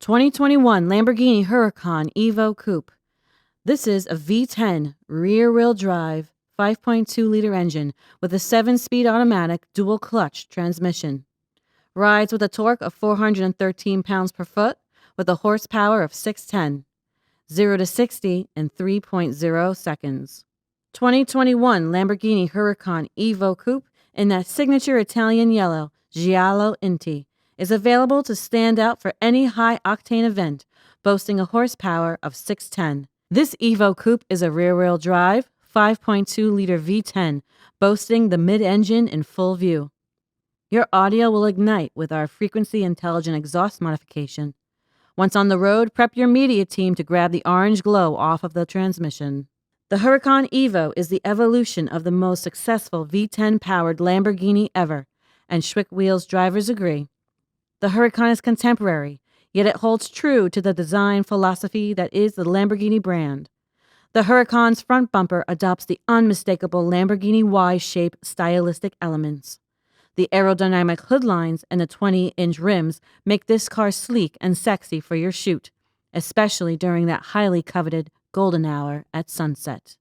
2021 Lamborghini Huracan Evo Coupe. This is a V10 rear-wheel drive 5.2-liter engine with a 7-speed automatic dual-clutch transmission. Rides with a torque of 413 pounds per foot with a horsepower of 610. 0 to 60 in 3.0 seconds. 2021 Lamborghini Huracan Evo Coupe in that signature Italian yellow Giallo Inti is available to stand out for any high-octane event, boasting a horsepower of 610. This Evo Coupe is a rear-wheel drive, 5.2-liter V10, boasting the mid-engine in full view. Your audio will ignite with our frequency-intelligent exhaust modification. Once on the road, prep your media team to grab the orange glow off of the transmission. The Huracan Evo is the evolution of the most successful V10-powered Lamborghini ever, and Schwick Wheels drivers agree. The Huracan is contemporary, yet it holds true to the design philosophy that is the Lamborghini brand. The Huracan's front bumper adopts the unmistakable Lamborghini Y-shape stylistic elements. The aerodynamic hood lines and the 20-inch rims make this car sleek and sexy for your shoot, especially during that highly coveted golden hour at sunset.